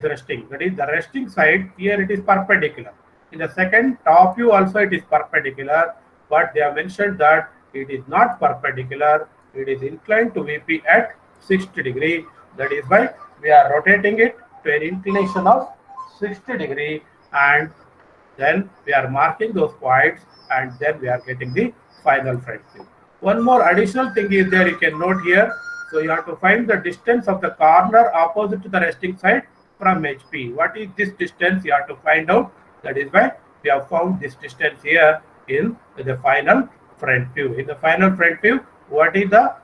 resting. That is the resting side here it is perpendicular. In the second top view also it is perpendicular, but they have mentioned that it is not perpendicular. It is inclined to VP at 60 degree. That is why we are rotating it to an inclination of 60 degree, and then we are marking those points, and then we are getting the final front view. One more additional thing is there you can note here. So you have to find the distance of the corner opposite to the resting side from HP. What is this distance? You have to find out. That is why we have found this distance here in the final front view. In the final front view, what is the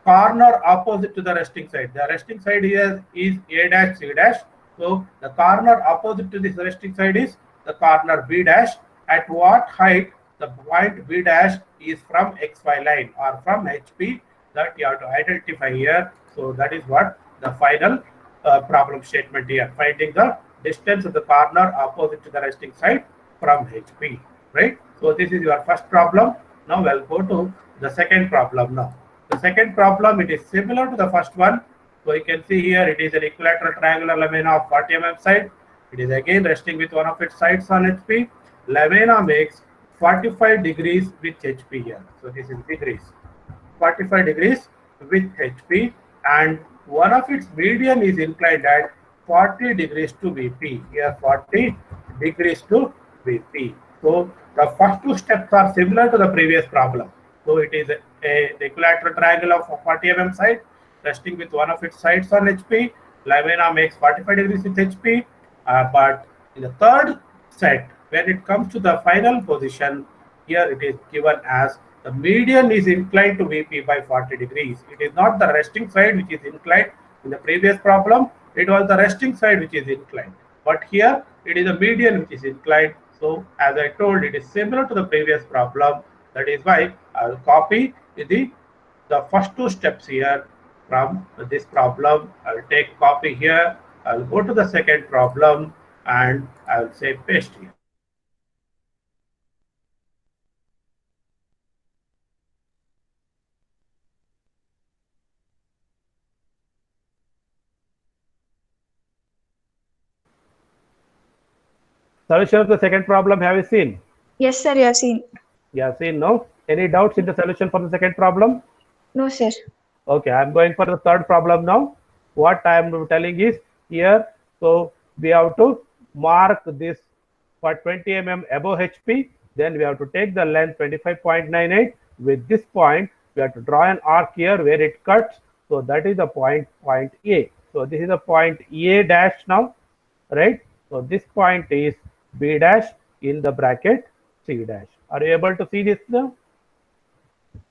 corner opposite to the resting side? The resting side here is A dash C dash. So the corner opposite to this resting side is the corner B dash. At what height the point B dash is from XY line or from HP, that you have to identify here. So that is what the final problem statement here, finding the distance of the corner opposite to the resting side from HP, right? So this is your first problem. Now we'll go to the second problem now. The second problem, it is similar to the first one. So you can see here it is an equilateral triangular lamina of 40 mm side. It is again resting with one of its sides on HP. Lamina makes 45 degrees with HP here. So this is degrees. 45 degrees with HP, and one of its median is inclined at 40 degrees to VP. Here 40 degrees to VP. So the first two steps are similar to the previous problem. So it is a equilateral triangle of 40 mm side resting with one of its sides on HP. Lamina makes 45 degrees with HP, but in the third set, when it comes to the final position, here it is given as the median is inclined to VP by 40 degrees. It is not the resting side which is inclined. In the previous problem, it was the resting side which is inclined. But here, it is the median which is inclined. So, as I told, it is similar to the previous problem. That is why I will copy the first two steps here from this problem. I will take copy here. I will go to the second problem and I will say paste here. Solution of the second problem, have you seen? Yes, sir, you have seen. You have seen, no? Any doubts in the solution for the second problem? No, sir. Okay, I'm going for the third problem now. What I am telling is here, so we have to mark this for 20 mm above HP. Then we have to take the length 25.98. With this point, we have to draw an arc here where it cuts. So that is the point A. So this is the point A dash now, right? So this point is B dash in the bracket C dash. Are you able to see this now?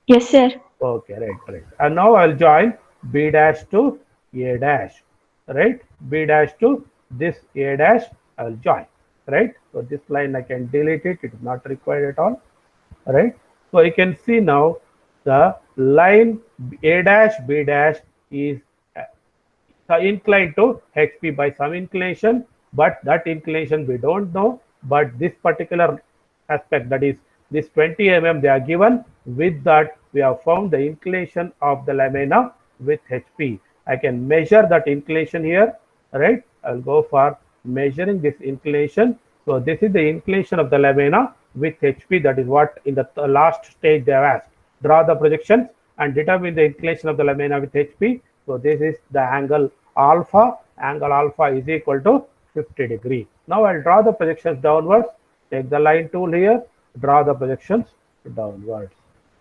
Yes, sir. Okay, right. And now I'll join B dash to A dash, right? B dash to this A dash, I'll join, right? So this line I can delete it, it is not required at all, right? So you can see now the line A dash B dash is inclined to HP by some inclination, but that inclination we don't know. But this particular aspect, that is this 20 mm they are given, with that we have found the inclination of the lamina with HP. I can measure that inclination here, right? I'll go for measuring this inclination. So this is the inclination of the lamina with HP. That is what in the last stage they have asked. Draw the projections and determine the inclination of the lamina with HP. So this is the angle alpha. Angle alpha is equal to 50 degree. Now I'll draw the projections downwards. Take the line tool here. Draw the projections downwards.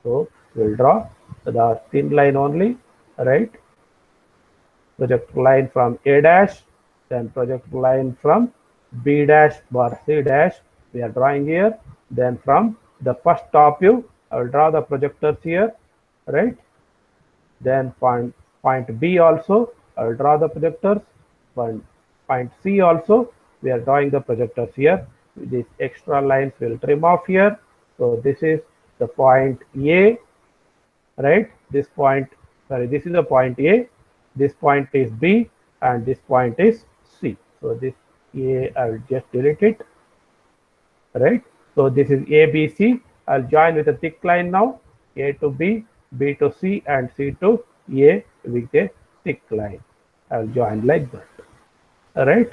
So we'll draw the thin line only, right? Project line from A dash, then project line from B dash bar C dash. We are drawing here. Then from the first top view, I will draw the projectors here, right? Then point B also, I will draw the projectors. Point C also, we are drawing the projectors here. These extra lines will trim off here. So this is the point A, right? This point, sorry, this is the point A. This point is B and this point is C. So this A, I will just delete it, right? So this is ABC. I'll join with a thick line now. A to B, B to C, and C to A with a thick line. I'll join like that. All right.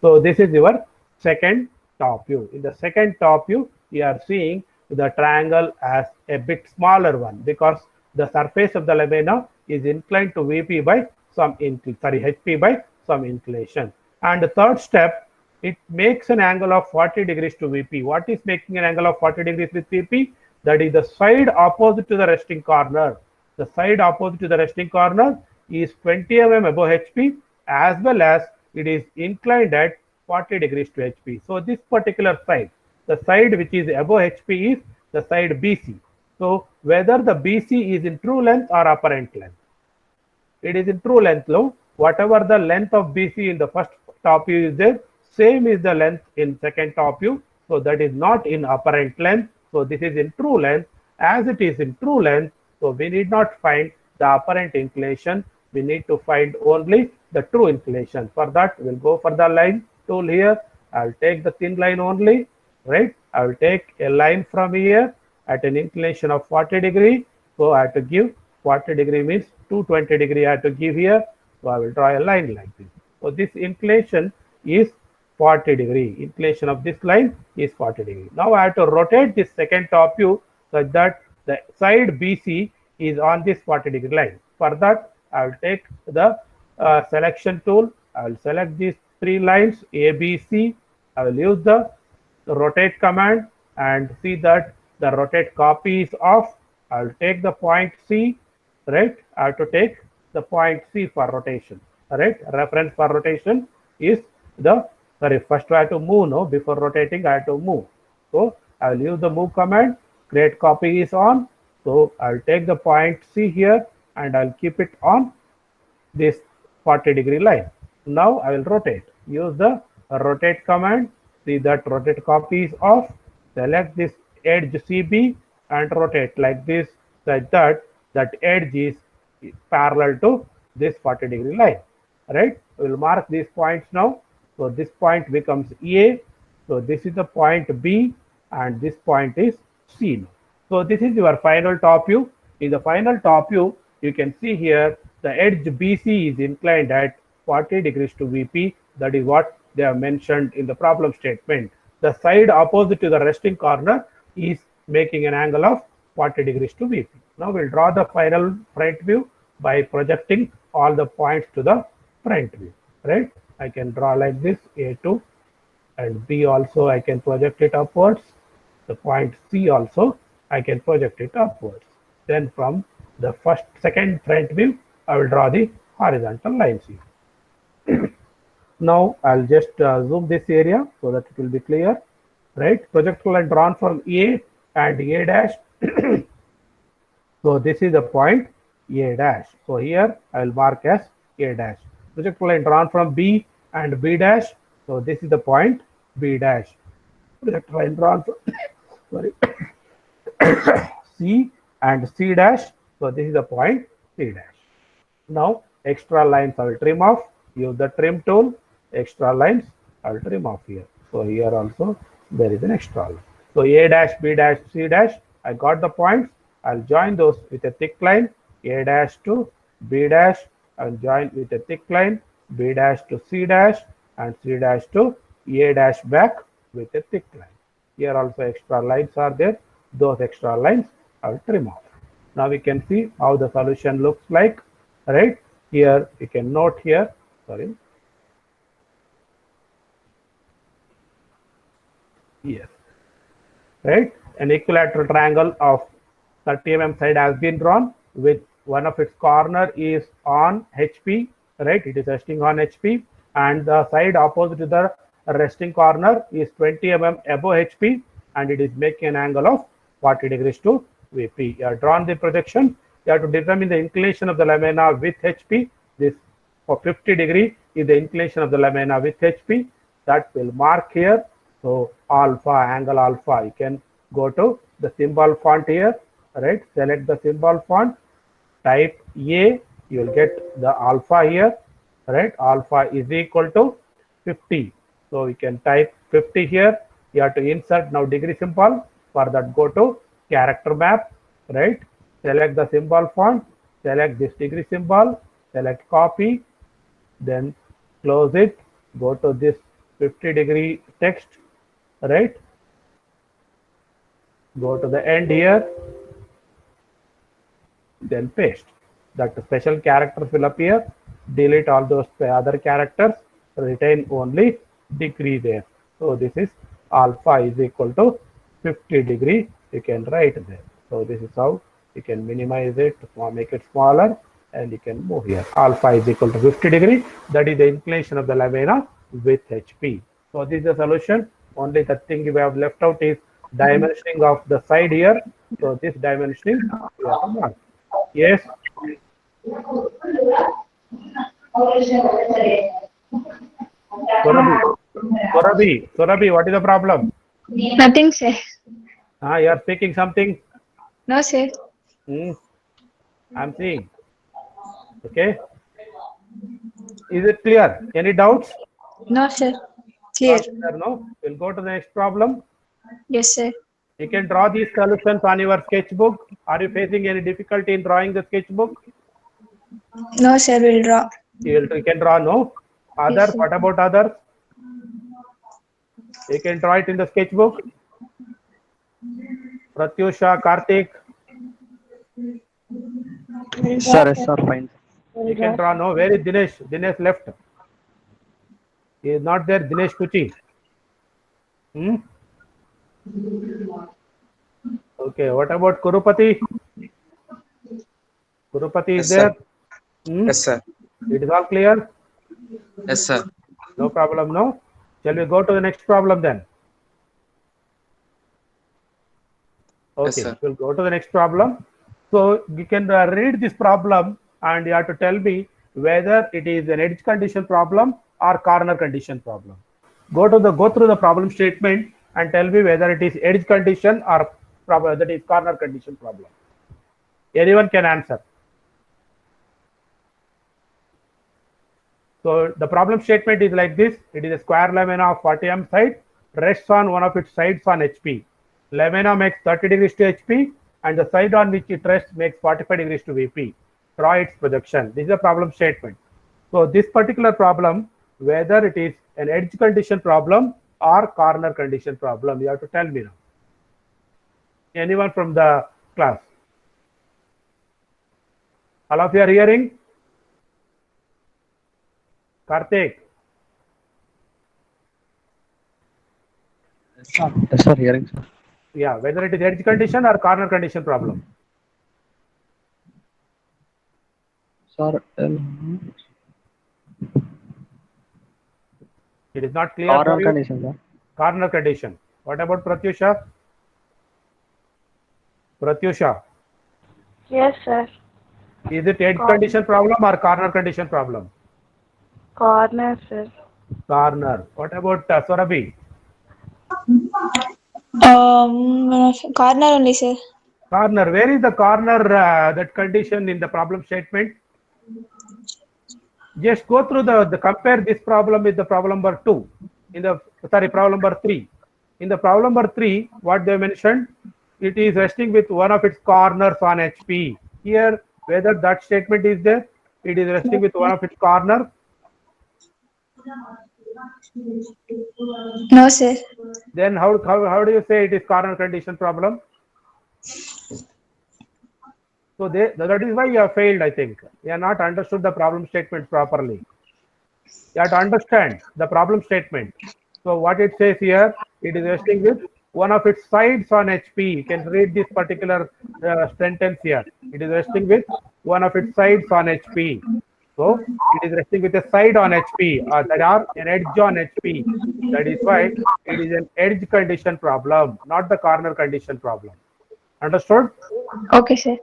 So this is your second top view. In the second top view, you are seeing the triangle as a bit smaller one because the surface of the lamina is inclined to VP by some HP by some inclination. And the third step, it makes an angle of 40 degrees to VP. What is making an angle of 40 degrees with VP? That is the side opposite to the resting corner. The side opposite to the resting corner is 20 mm above HP, as well as it is inclined at 40 degrees to HP. So this particular side, the side which is above HP is the side BC. So whether the BC is in true length or apparent length, it is in true length now. Whatever the length of BC in the first top view is there, same is the length in second top view. So that is not in apparent length. So this is in true length. As it is in true length, so we need not find the apparent inclination. We need to find only the true inclination. For that, we'll go for the line tool here. I'll take the thin line only, right? I will take a line from here at an inclination of 40 degree. So I have to give 40 degree means 220 degree I have to give here. So I will draw a line like this. So this inclination is 40 degree. Inclination of this line is 40 degree. Now I have to rotate this second top view such that the side BC is on this 40 degree line. For that, I will take the selection tool. I will select these three lines A, B, C. I will use the rotate command and see that the rotate copy is off. I will take the point C, right? I have to take the point C for rotation, right? Reference for rotation is the, first I have to move, no? Before rotating, I have to move. So I will use the move command. Create copy is on. So I'll take the point C here and I'll keep it on this 40 degree line. Now I will rotate. Use the rotate command. See that rotate copy is off. Select this edge CB and rotate like this such that that edge is parallel to this 40 degree line. Right? We will mark these points now. So this point becomes A. So this is the point B and this point is C. So this is your final top view. In the final top view, you can see here the edge BC is inclined at 40 degrees to VP. That is what they have mentioned in the problem statement. The side opposite to the resting corner is making an angle of 40 degrees to VP. Now we'll draw the final front view by projecting all the points to the front view. Right? I can draw like this, A2 and B also I can project it upwards. The point C also I can project it upwards. Then from the second front view, I will draw the horizontal lines here. Now I'll just zoom this area so that it will be clear. Right? Projectile line drawn from A and A dash. So this is the point A dash. So here I will mark as A dash. Projectile line drawn from B and B dash. So this is the point B dash. Projectile line drawn from C and C dash. So this is the point C dash. Now extra lines I will trim off. Use the trim tool. Extra lines I will trim off here. So here also there is an extra line. So A dash, B dash, C dash. I got the points. I'll join those with a thick line. A dash to B dash. I'll join with a thick line. B dash to C dash and C dash to A dash back with a thick line. Here also extra lines are there. Those extra lines I will trim off. Now we can see how the solution looks like. Right? Here you can note here. Sorry. Yes. Right? An equilateral triangle of 30 mm side has been drawn with one of its corner is on HP. Right? It is resting on HP and the side opposite to the resting corner is 20 mm above HP and it is making an angle of 40 degrees to VP. You have drawn the projection. You have to determine the inclination of the lamina with HP. This for 50 degree is the inclination of the lamina with HP. That will mark here. So alpha, angle alpha. You can go to the symbol font here. Right? Select the symbol font. Type A. You will get the alpha here. Right? Alpha is equal to 50. So you can type 50 here. You have to insert now degree symbol. For that, go to character map. Right? Select the symbol font. Select this degree symbol. Select copy. Then close it. Go to this 50-degree text, right? Go to the end here, then paste. That special characters will appear. Delete all those other characters, retain only degree there. So this is alpha is equal to 50 degree. You can write there. So this is how you can minimize it, make it smaller, and you can move here. Alpha is equal to 50 degree. That is the inclination of the lamina with HP. So this is the solution. Only the thing we have left out is dimensioning of the side here. So this dimensioning we have to mark. Yes. Surabhi, what is the problem? Nothing, sir. You are speaking something. No, sir. I'm seeing. Okay. Is it clear? Any doubts? No, sir. Clear. No. We'll go to the next problem. Yes, sir. You can draw these solutions on your sketchbook. Are you facing any difficulty in drawing the sketchbook? No, sir. We'll draw. You can draw, no? Others, Yes, sir. what about others? You can draw it in the sketchbook. Pratyusha, Karthik. Sir, yes, sir, fine. You can draw, no? Where is Dinesh? Dinesh left. He is not there. Dinesh Kuchi. Okay, what about Kurupati? Kurupati is Yes, there? sir. Yes, sir. It is all clear? Yes, sir. No problem, no? Shall we go to the next problem then? Okay, Yes, sir. we'll go to the next problem. So you can read this problem and you have to tell me whether it is an edge condition problem or corner condition problem. Go through the problem statement and tell me whether it is edge condition or problem that is corner condition problem. Anyone can answer. So the problem statement is like this. It is a square lamina of 40 mm side, rests on one of its sides on HP. Lamina makes 30 degrees to HP and the side on which it rests makes 45 degrees to VP. Draw its projection. This is a problem statement. So this particular problem, whether it is an edge condition problem or corner condition problem, you have to tell me now. Anyone from the class? All of you are hearing? Karthik? Yes, sir, hearing, sir. Yeah, whether it is edge condition or corner condition problem. Sir, It is not clear. corner for you? condition, sir. Corner condition. What about Pratyusha? Pratyusha, Yes, sir. is it edge condition problem or corner condition problem? Corner, sir. Corner. What about Surabhi? Corner only, sir. Corner. Where is the corner that condition in the problem statement? Just go through the compare this problem with the problem number 2. Problem number 3. In the problem number 3, what they mentioned, it is resting with one of its corners on HP. Here, whether that statement is there, it is resting with one of its corners. No, sir. Then how do you say it is corner condition problem? So that is why you have failed, I think. You have not understood the problem statement properly. You have to understand the problem statement. So what it says here, it is resting with one of its sides on HP. You can read this particular sentence here. It is resting with one of its sides on HP. So it is resting with a side on HP or that are an edge on HP. That is why it is an edge condition problem, not the corner condition problem. Understood? Okay, sir.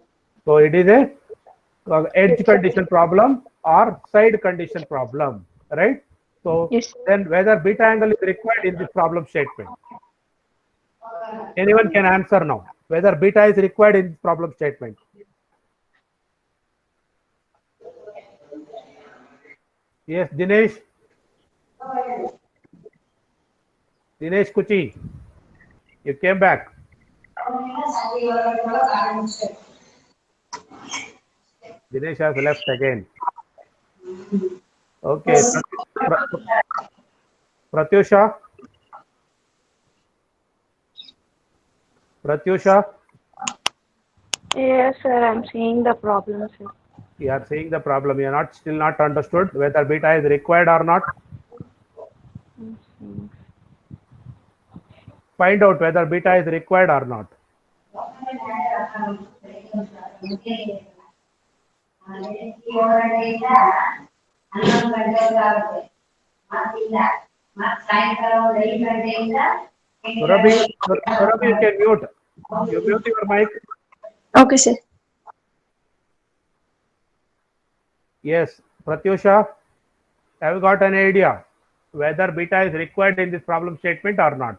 So it is a edge condition problem or side condition problem, right? So Yes. then whether beta angle is required in this problem statement. Anyone can answer now. Whether beta is required in this problem statement. Yes, Dinesh. Dinesh Kuchi. You came back. Dinesh has left again. Okay. Pratyusha? Pratyusha? Yes, sir. I'm seeing the problem, sir. You are seeing the problem. You are not still not understood whether beta is required or not. Mhm. Find out whether beta is required or not. Surabhi, Surabhi, you can mute. You mute your mic. Okay, sir. Yes, Pratyusha, have you got an idea whether beta is required in this problem statement or not?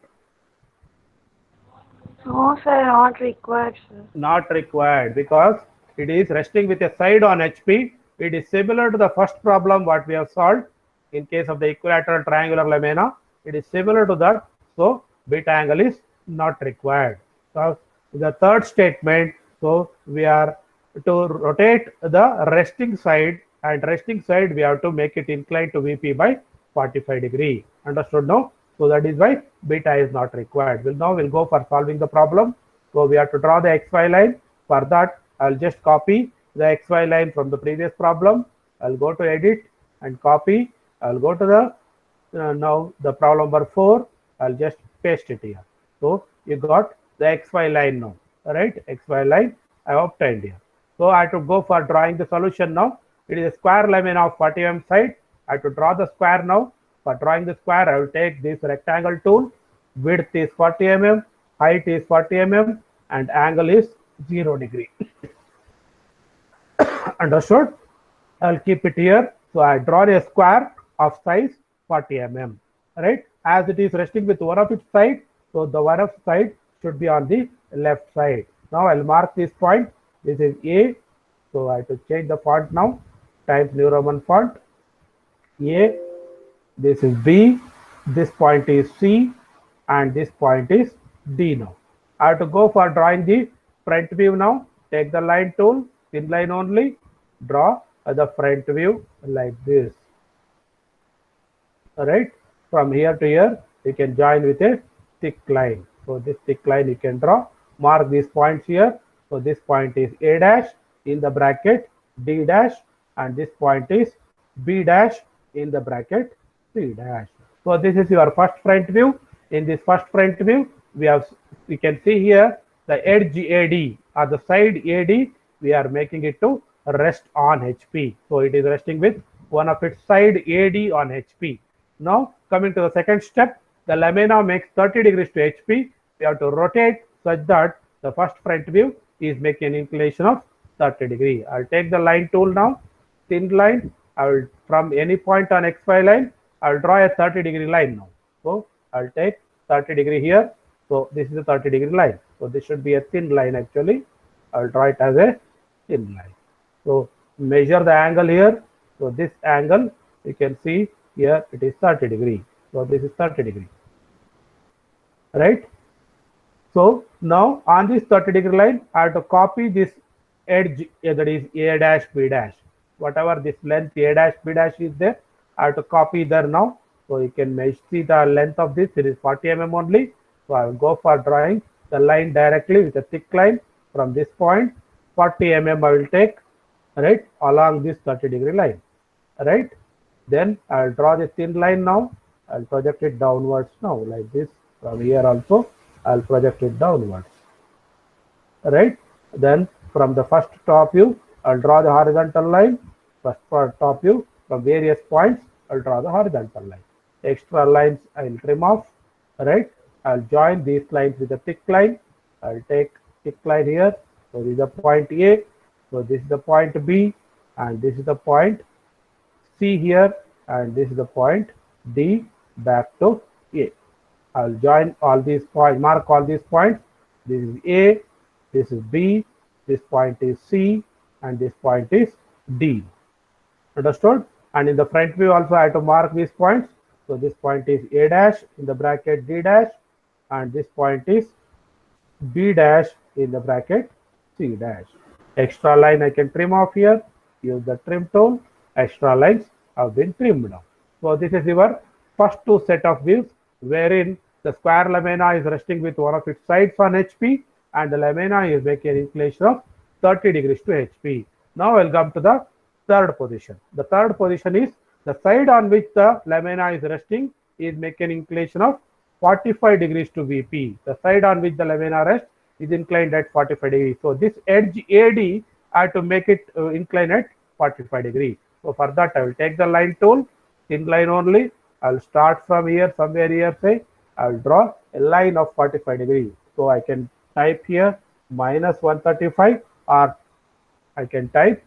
No, sir. Not required, sir. Not required because it is resting with a side on HP. It is similar to the first problem what we have solved in case of the equilateral triangular lamina. It is similar to that. So beta angle is not required. So the third statement, so we are to rotate the resting side, and resting side we have to make it inclined to VP by 45 degree. Understood now? So that is why beta is not required. We'll go for solving the problem. So we have to draw the XY line. For that, I'll just copy the XY line from the previous problem. I'll go to edit and copy. I'll go to the now the problem number 4. I'll just paste it here. So you got the XY line now. All right, XY line I have obtained here. So I have to go for drawing the solution now. It is a square lamina of 40 mm side. I have to draw the square now. For drawing the square, I will take this rectangle tool. Width is 40 mm, height is 40 mm, and angle is 0 degree. Understood? I'll keep it here. So I draw a square of size 40 mm. Right? As it is resting with one of its side, so the one of side should be on the left side. Now I'll mark this point. This is A. So I have to change the font now. Times New Roman font. A. This is B. This point is C. And this point is D now. I have to go for drawing the front view now. Take the line tool, thin line only. Draw the front view like this. Alright. From here to here, you can join with a thick line. So this thick line you can draw. Mark these points here. So this point is A dash in the bracket D dash, and this point is B dash in the bracket C dash. So this is your first front view. In this first front view, we can see here the edge AD or the side AD. We are making it to rest on HP. So it is resting with one of its side AD on HP. Now coming to the second step, the lamina makes 30 degrees to HP. We have to rotate such that the first front view is making an inclination of 30 degree. I'll take the line tool now, thin line. I will from any point on XY line, I'll draw a 30 degree line now. So I'll take 30 degree here. So this is a 30 degree line. So this should be a thin line actually. I'll draw it as a thin line. So measure the angle here. So this angle you can see here it is 30 degree. So this is 30 degree. Right? So now on this 30 degree line, I have to copy this edge, that is A dash B dash. Whatever this length A dash B dash is there, I have to copy there now. So you can see the length of this, it is 40 mm only. So I will go for drawing the line directly with a thick line from this point. 40 mm I will take, right, along this 30 degree line. Right? Then I will draw the thin line now. I will project it downwards now like this. From here also I'll project it downwards. Right? Then from the first top view, I'll draw the horizontal line. First top view, from various points, I'll draw the horizontal line. Extra lines I'll trim off. Right? I'll join these lines with a thick line. I'll take thick line here. So this is the point A. So this is the point B, and this is the point C here, and this is the point D back to A. I'll join all these points, mark all these points. This is A, this is B, this point is C, and this point is D. Understood? And in the front view also I have to mark these points. So this point is A dash in the bracket D dash, and this point is B dash in the bracket C dash. Extra line I can trim off here. Use the trim tool. Extra lines have been trimmed off. So this is your first two set of views wherein the square lamina is resting with one of its sides on HP and the lamina is making an inclination of 30 degrees to HP. Now I'll come to the third position. The third position is the side on which the lamina is resting is making an inclination of 45 degrees to VP. The side on which the lamina rests is inclined at 45 degrees. So this edge AD, I have to make it incline at 45 degrees. So for that, I will take the line tool, thin line only. I'll start from here, somewhere here, say, I'll draw a line of 45 degrees. So I can type here minus 135, or I can type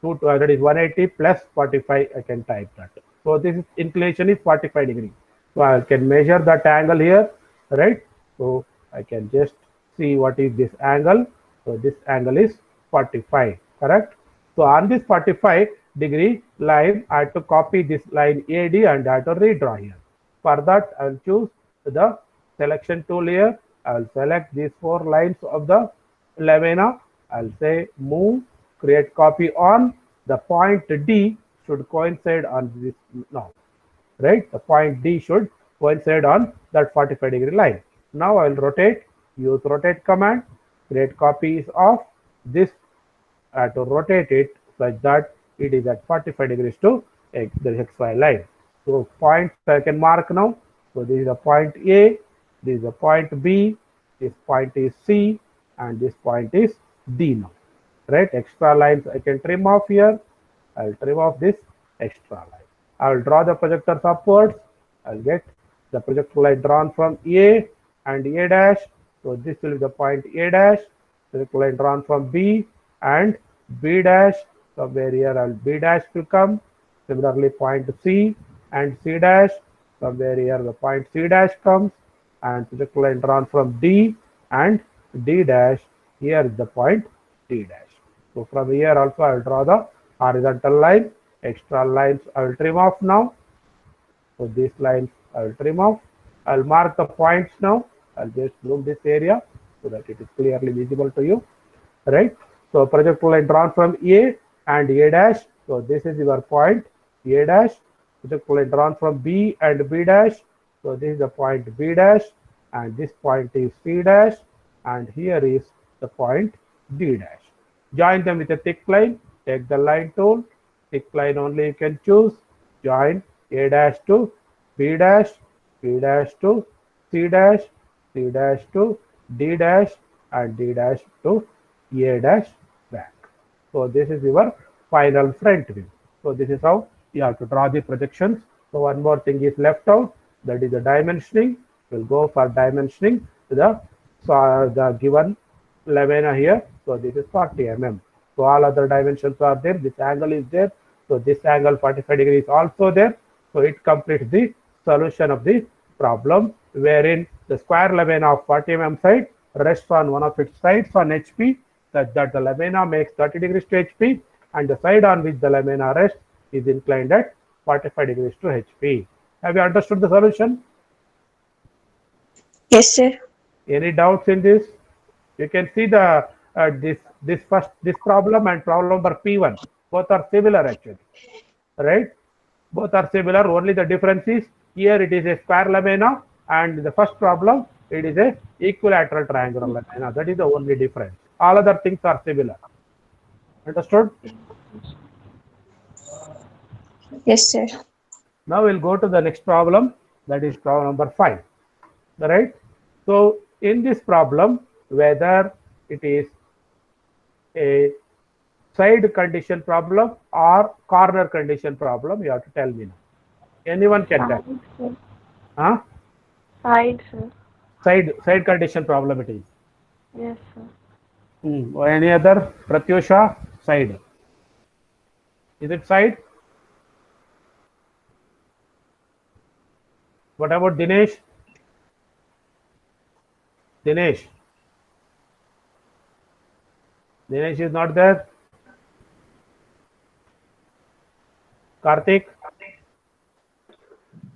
that is 180 plus 45, I can type that. So this inclination is 45 degrees. So I can measure that angle here, right? So I can just see what is this angle. So this angle is 45, correct? So on this 45 degree line, I have to copy this line AD and I have to redraw here. For that, I will choose the selection tool here. I will select these 4 lines of the lamina. I'll say move, create copy on. The point D should coincide on this now, right? The point D should coincide on that 45 degree line. Now I will rotate, use rotate command, create copy is off. This I have to rotate it such that it is at 45 degrees to the XY line. So points I can mark now. So this is a point A, this is a point B, this point is C, and this point is D now. Right? Extra lines I can trim off here. I'll trim off this extra line. I will draw the projectors upwards. I'll get the projector line drawn from A and A dash. So this will be the point A dash. Projector line drawn from B and B dash. Somewhere here B dash will come. Similarly, point C and C dash. Somewhere here the point C dash comes. And projector line drawn from D and D dash. Here is the point D dash. So from here also I will draw the horizontal line. Extra lines I will trim off now. So these lines I will trim off. I will mark the points now. I'll just zoom this area so that it is clearly visible to you. Right? So projector line drawn from A and A dash. So this is your point A dash. Projector line drawn from B and B dash. So this is the point B dash. And this point is C dash. And here is the point D dash. Join them with a thick line. Take the line tool. Thick line only you can choose. Join A dash to B dash, B dash to C dash, C dash to D dash, and D dash to A dash back. So this is your final front view. So this is how you have to draw the projections. So one more thing is left out. That is the dimensioning. We'll go for dimensioning to the given lamina here. So this is 40 mm. So all other dimensions are there. This angle is there. So this angle 45 degrees is also there. So it completes the solution of the problem wherein the square lamina of 40 mm side rests on one of its sides on HP such that the lamina makes 30 degrees to HP and the side on which the lamina rests is inclined at 45 degrees to HP. Have you understood the solution? Yes, sir. Any doubts in this? You can see the this problem and problem number P1. Both are similar actually, right? Both are similar. Only the difference is here it is a square lamina, and the first problem it is a equilateral triangular lamina. That is the only difference. All other things are similar. Understood? Yes, sir. Now we'll go to the next problem. That is problem number 5. Right? So in this problem, whether it is a side condition problem or corner condition problem, you have to tell me now. Anyone can tell. Side, sir. Huh? Side, sir. Side condition problem it is. Yes, sir. Or any other? Pratyusha, side. Is it side? What about Dinesh? Dinesh is not there. Karthik?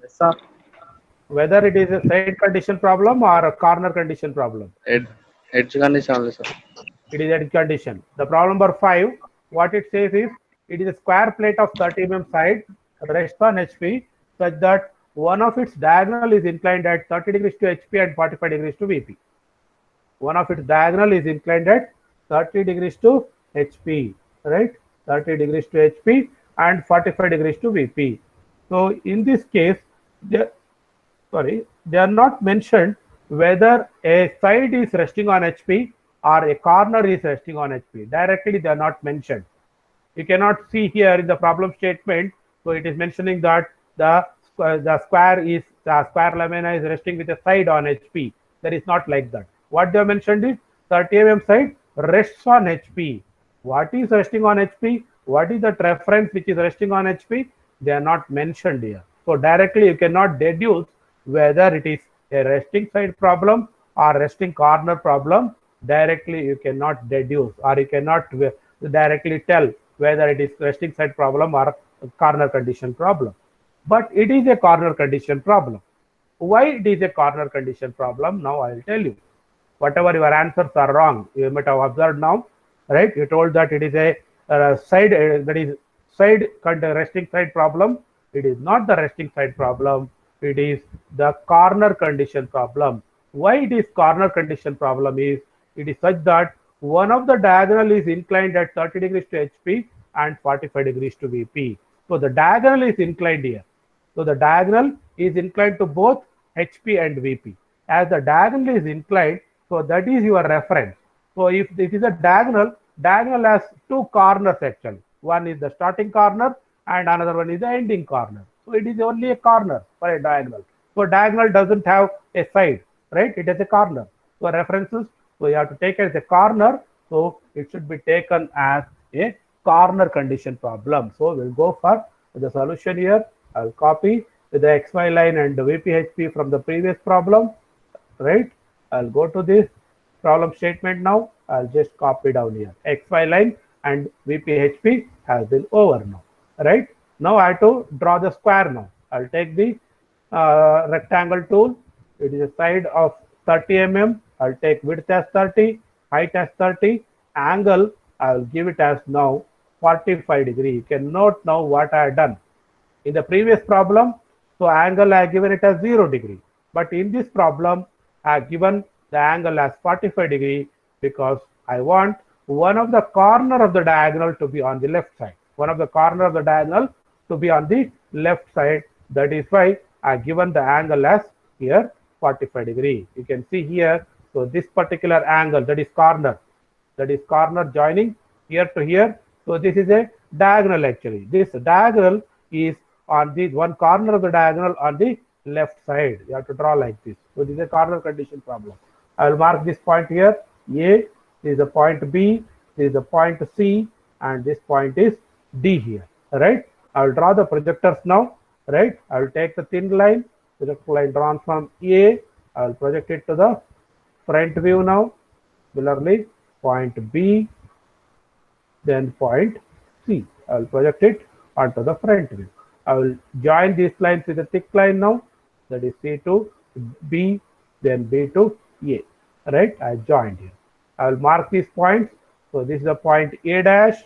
Yes, sir. Whether it is a side condition problem or a corner condition problem? Edge condition only, sir. It is edge condition. The problem number 5, what it says is, it is a square plate of 30 mm side, rests on HP, such that one of its diagonal is inclined at 30 degrees to HP and 45 degrees to VP. One of its diagonal is inclined at 30 degrees to HP, right? 30 degrees to HP and 45 degrees to VP. So in this case, they are not mentioned whether a side is resting on HP or a corner is resting on HP. Directly, they are not mentioned. You cannot see here in the problem statement. So it is mentioning that the square lamina is resting with a side on HP. That is not like that. What they have mentioned is 30 mm side rests on HP. What is resting on HP? What is that reference which is resting on HP? They are not mentioned here. So directly you cannot deduce whether it is a resting side problem or resting corner problem. Directly you cannot deduce, or you cannot directly tell whether it is resting side problem or corner condition problem. But it is a corner condition problem. Why it is a corner condition problem? Now I will tell you. Whatever your answers are wrong, you might have observed now, right? You told that it is a side, that is side resting side problem. It is not the resting side problem. It is the corner condition problem. Why it is corner condition problem is, it is such that one of the diagonal is inclined at 30 degrees to HP and 45 degrees to VP. So the diagonal is inclined here. So the diagonal is inclined to both HP and VP. As the diagonal is inclined, so that is your reference. So if it is a diagonal has two corners actually. One is the starting corner and another one is the ending corner. So it is only a corner for a diagonal. So diagonal doesn't have a side, right? It is a corner. So references, so you have to take it as a corner. So it should be taken as a corner condition problem. So we'll go for the solution here. I'll copy the XY line and the VPHP from the previous problem, right? I'll go to this problem statement now. I'll just copy down here. XY line and VPHP has been over now, right? Now I have to draw the square now. I'll take the rectangle tool. It is a side of 30 mm. I'll take width as 30, height as 30, angle I'll give it as now 45 degree. You can note now what I have done. In the previous problem, so angle I have given it as 0 degree. But in this problem, I have given the angle as 45 degree because I want one of the corner of the diagonal to be on the left side. One of the corner of the diagonal to be on the left side. That is why I have given the angle as here 45 degree. You can see here, so this particular angle, that is corner joining here to here. So this is a diagonal actually. This diagonal is on the one corner of the diagonal on the left side. You have to draw like this. So this is a corner condition problem. I will mark this point here. A, this is a point B, this is a point C, and this point is D here. Right? I will draw the projectors now. Right? I will take the thin line, projector line drawn from A. I will project it to the front view now. Similarly, point B, then point C. I will project it onto the front view. I will join these lines with a thick line now. That is C to B, then B to A. Right? I joined here. I will mark these points. So this is a point A dash,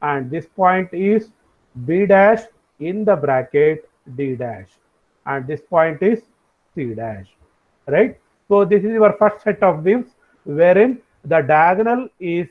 and this point is B dash in the bracket D dash, and this point is C dash. Right? So this is your first set of views wherein the diagonal is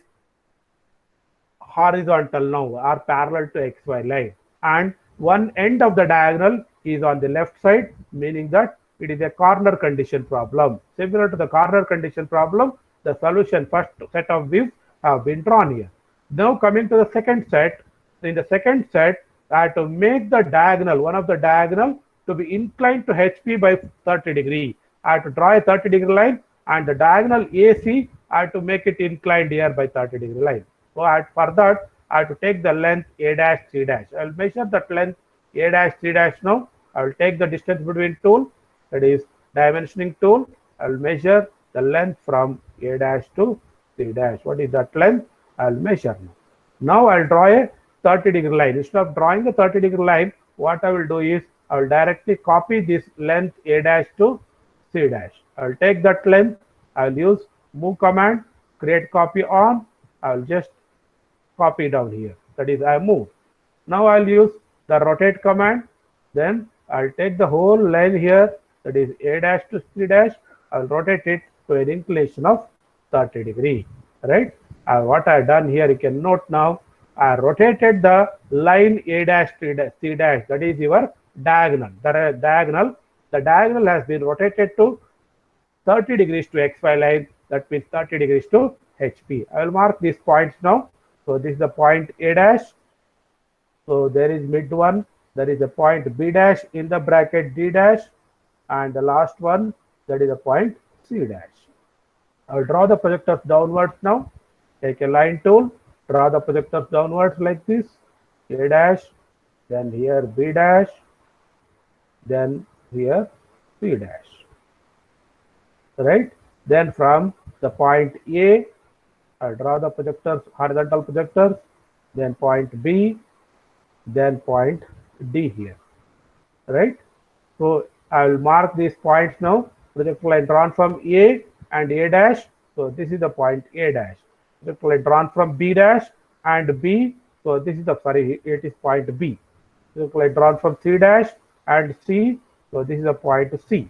horizontal now or parallel to XY line, and one end of the diagonal is on the left side, meaning that it is a corner condition problem. Similar to the corner condition problem, the solution first set of views have been drawn here. Now coming to the second set, in the second set, I have to make the diagonal, one of the diagonal to be inclined to HP by 30 degree. I have to draw a 30 degree line, and the diagonal AC, I have to make it inclined here by 30 degree line. So for that, I have to take the length A dash C dash. I will measure that length A dash C dash now. I will take the distance between tool, that is dimensioning tool. I will measure the length from A dash to C dash. What is that length? I will measure now. Now I will draw a 30 degree line. Instead of drawing a 30 degree line, what I will do is I will directly copy this length A dash to C dash. I will take that length. I will use move command, create copy on. I will just copy down here. That is I move. Now I will use the rotate command. Then I'll take the whole line here, that is A dash to C dash. I'll rotate it to an inclination of 30 degree, right? What I've done here, you can note now, I rotated the line A dash to C dash, that is your diagonal. The diagonal has been rotated to 30 degrees to XY line, that means 30 degrees to HP. I will mark these points now. So this is the point A dash. So there is mid one, there is a point B dash in the bracket D dash, and the last one, that is a point C dash. I will draw the projectors downwards now. Take a line tool, draw the projectors downwards like this. A dash, then here B dash, then here C dash. Right? Then from the point A, I'll draw the projectors, horizontal projectors, then point B, then point D here. Right? So I will mark these points now. Projector line drawn from A and A dash. So this is the point A dash. Projector line drawn from B dash and B. So this is the, sorry, it is point B. Projector line drawn from C dash and C. So this is the point C.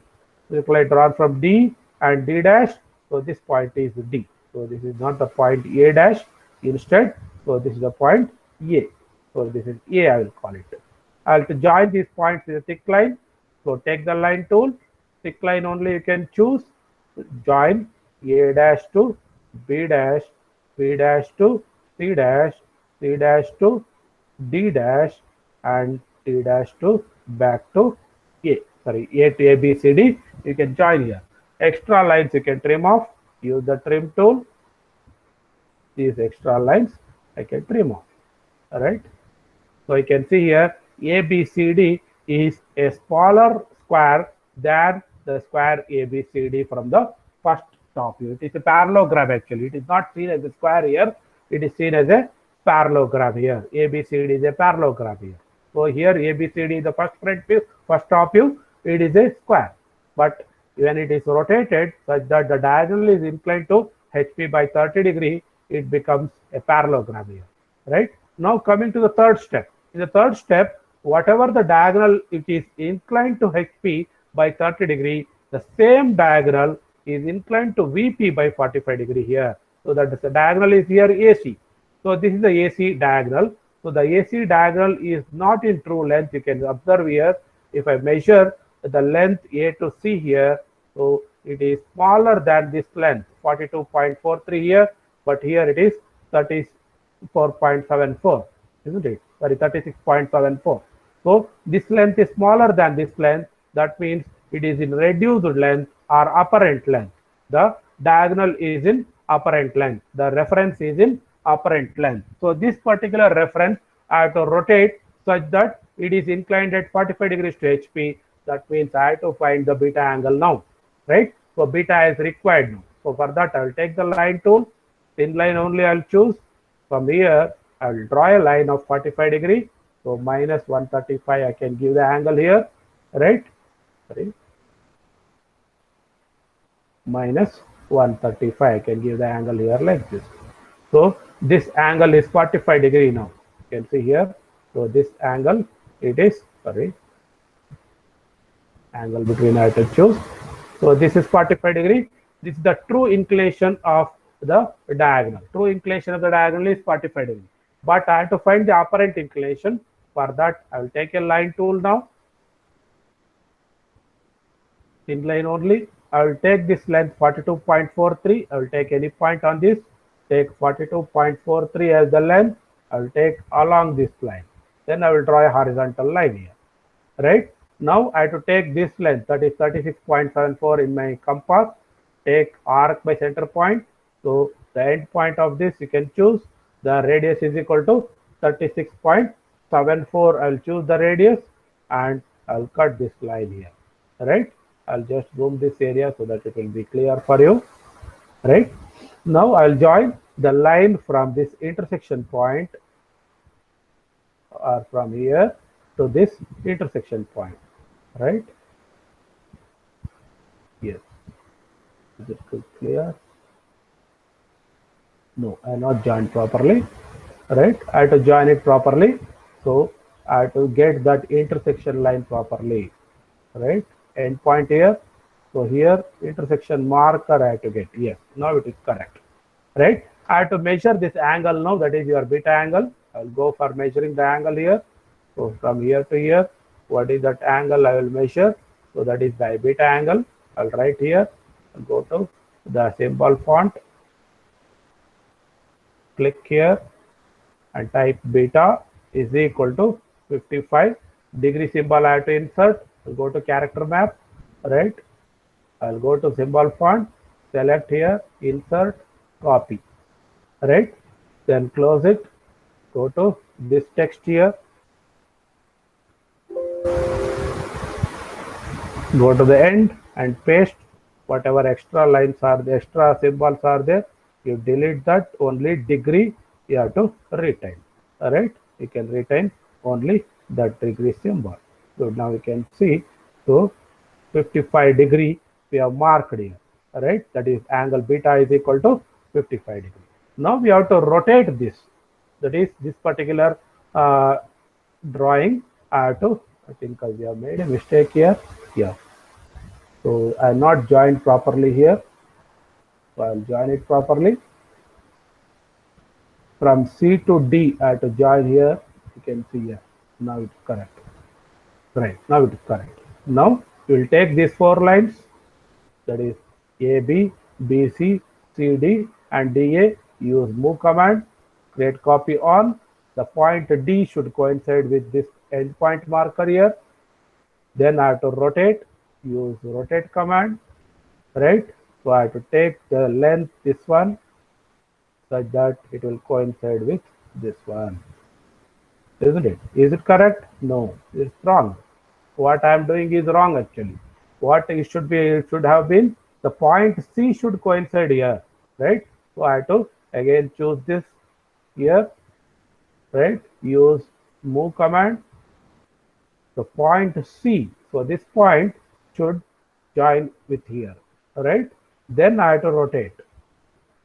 Projector line drawn from D and D dash. So this point is D. So this is not the point A dash. Instead, so this is the point A. So this is A, I will call it. I have to join these points with a thick line. So take the line tool. Thick line only you can choose. Join A dash to B dash, B dash to C dash, C dash to D dash, and D dash to back to A. Sorry, A to A, B, C, D. You can join here. Extra lines you can trim off. Use the trim tool. These extra lines I can trim off. All right. So you can see here ABCD is a smaller square than the square ABCD from the first top view. It is a parallelogram actually. It is not seen as a square here. It is seen as a parallelogram here. ABCD is a parallelogram here. So here ABCD is the first front view, first top view. It is a square. But when it is rotated such that the diagonal is inclined to HP by 30 degree, it becomes a parallelogram here. Right? Now coming to the third step. In the third step, whatever the diagonal it is inclined to HP by 30 degree, the same diagonal is inclined to VP by 45 degree here. So that the diagonal is here AC. So this is the AC diagonal. So the AC diagonal is not in true length. You can observe here, if I measure the length A to C here, so it is smaller than this length, 42.43 here, but here it is 34.74, isn't it? Sorry, 36.74. So this length is smaller than this length. That means it is in reduced length or apparent length. The diagonal is in apparent length. The reference is in apparent length. So this particular reference I have to rotate such that it is inclined at 45 degrees to HP. That means I have to find the beta angle now, right? So beta is required now. So for that I will take the line tool. Thin line only I will choose. From here I will draw a line of 45 degree. So minus 135 I can give the angle here, right? Sorry. Minus 135 I can give the angle here like this. So this angle is 45 degree now. You can see here. So this angle, it is, sorry, angle between I have to choose. So this is 45 degree. This is the true inclination of the diagonal. True inclination of the diagonal is 45 degree. But I have to find the apparent inclination. For that, I will take a line tool now. Thin line only. I will take this length 42.43. I will take any point on this. Take 42.43 as the length. I will take along this line. Then I will draw a horizontal line here. Right? Now I have to take this length, that is 36.74 in my compass. Take arc by center point. So the end point of this you can choose. The radius is equal to 36.74. I will choose the radius and I will cut this line here. Right? I'll just zoom this area so that it will be clear for you. Right? Now I'll join the line from this intersection point or from here to this intersection point. Right? Yes. Is it clear? No, I have not joined properly. Right? I have to join it properly. So I have to get that intersection line properly, right? Endpoint here. So here intersection marker I have to get. Yes, now it is correct, right? I have to measure this angle now, that is your beta angle. I'll go for measuring the angle here. So from here to here, what is that angle I will measure? So that is the beta angle. I'll write here. I'll go to the symbol font. Click here and type beta is equal to 55 degree symbol I have to insert. I'll go to character map, right? I'll go to symbol font, select here, insert, copy, right? Then close it, go to this text here, go to the end and paste whatever extra lines are, the extra symbols are there. You delete that, only degree you have to retain, all right? You can retain only that degree symbol. So now you can see, so 55 degree we have marked here, right? That is angle beta is equal to 55 degree. Now we have to rotate this. That is this particular drawing. I think we have made a mistake here. Yeah. So I am not joined properly here. So I'll join it properly. From C to D, I have to join here. You can see here. Now it's correct. Right. Now it is correct. Now we will take these 4 lines. That is AB, BC, CD, and DA. Use move command. Create copy on. The point D should coincide with this endpoint marker here. Then I have to rotate. Use rotate command, right? So I have to take the length, this one, such that it will coincide with this one, isn't it? Is it correct? No, it's wrong. What I am doing is wrong actually. What it should be, it should have been the point C should coincide here, right? So I have to again choose this here, right? Use move command. The point C, so this point should join with here, right? Then I have to rotate.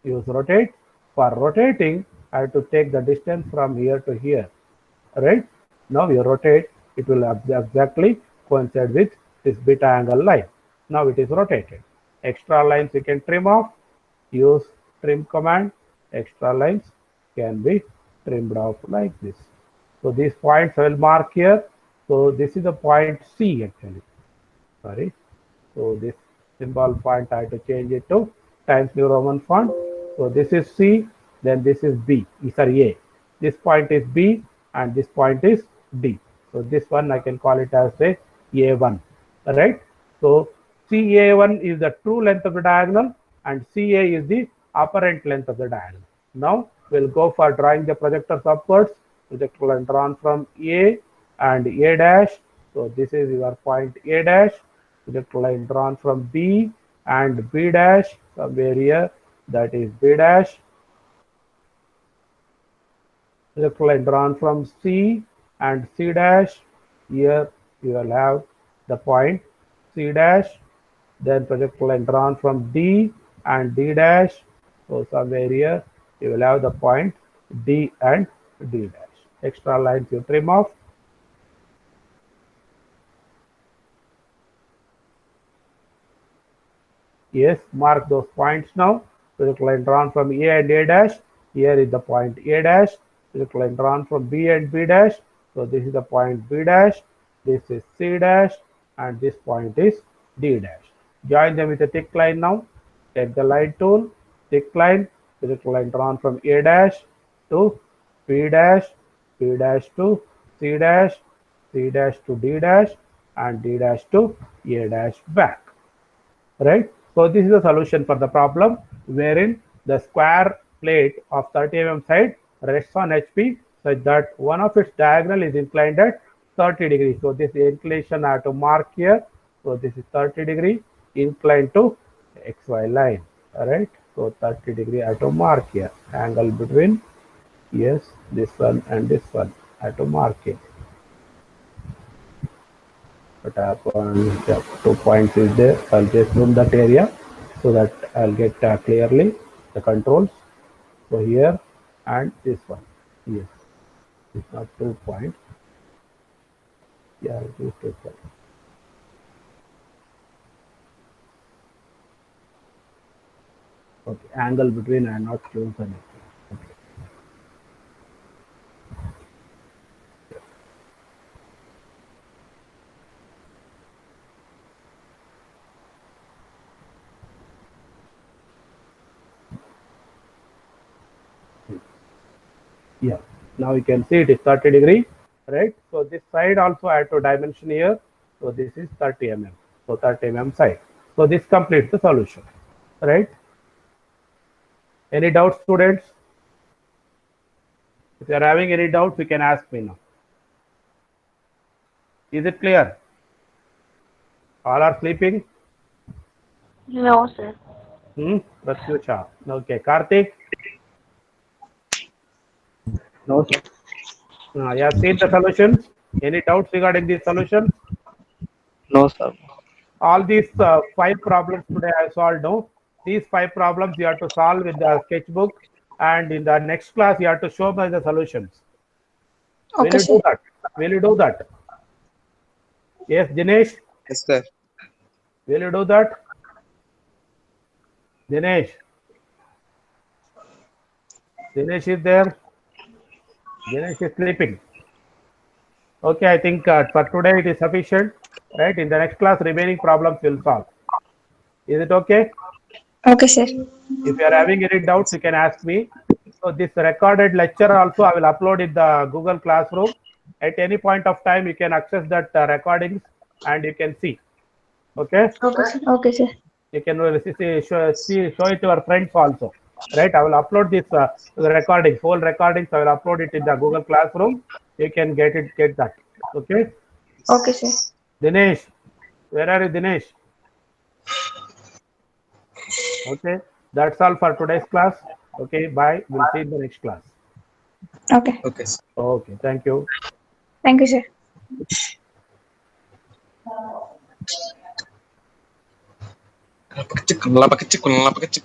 Use rotate. For rotating, I have to take the distance from here to here, right? Now you rotate, it will exactly coincide with this beta angle line. Now it is rotated. Extra lines you can trim off. Use trim command. Extra lines can be trimmed off like this. So these points I will mark here. So this is the point C actually. Sorry. So this symbol font I have to change it to Times New Roman font. So this is C, then this is B, sorry A. This point is B and this point is D. So this one I can call it as a A1, right? So CA1 is the true length of the diagonal and CA is the apparent length of the diagonal. Now we'll go for drawing the projectors upwards. Projector line drawn from A and A dash. So this is your point A dash. Projector line drawn from B and B dash, somewhere here, that is B dash. Projector line drawn from C and C dash. Here you will have the point C dash. Then projector line drawn from D and D dash. So somewhere here you will have the point D and D dash. Extra lines you trim off. Yes, mark those points now. Projector line drawn from A and A dash. Here is the point A dash. Projector line drawn from B and B dash. So this is the point B dash. This is C dash. And this point is D dash. Join them with a thick line now. Take the line tool. Thick line. Projector line drawn from A dash to B dash. B dash to C dash. C dash to D dash. And D dash to A dash back. Right? So this is the solution for the problem wherein the square plate of 30 mm side rests on HP such that one of its diagonal is inclined at 30 degrees. So this inclination I have to mark here. So this is 30 degree inclined to XY line. Alright. So 30 degree I have to mark here. Angle between, yes, this one and this one I have to mark it. What happened? Yeah, 2 points is there. I'll just zoom that area so that I'll get clearly the controls. So here and this one. Yes, it's not 2 points. Yeah, it is total. Okay, angle between I not chosen it. Okay. Yeah, now you can see it is 30 degree, right? So this side also I have to dimension here. So this is 30 mm. So 30 mm side. So this completes the solution, right? Any doubts, students? If you are having any doubts, you can ask me now. Is it clear? All are sleeping? No, sir. Pratyusha. Okay. Karthik? No, sir. You have seen the solutions? Any doubts regarding these solutions? No, sir. All these 5 problems today I solved. No, these 5 problems you have to solve in the sketchbook, and in the next class you have to show me the solutions. Will Okay, you sir. do that? Will you do that? Yes, Dinesh. Yes, sir. Will you do that? Dinesh. Dinesh is there. Dinesh is sleeping. Okay, I think for today it is sufficient. Right? In the next class, remaining problems will solve. Is it okay? Okay, sir. If you are having any doubts, you can ask me. So this recorded lecture also I will upload in the Google Classroom. At any point of time, you can access that recordings and you can see. Okay? Okay, sir. Okay, sir. You can show it to your friends also. Right? I will upload this recordings, whole recordings. I will upload it in the Google Classroom. You can get that. Okay? Okay, sir. Dinesh, where are you, Dinesh? Okay, that's all for today's class. Okay, bye. We'll see you in the next class. Okay. Okay, sir. Okay, thank you. Thank you, sir. Lapakicik, lapakicik, lapakicik.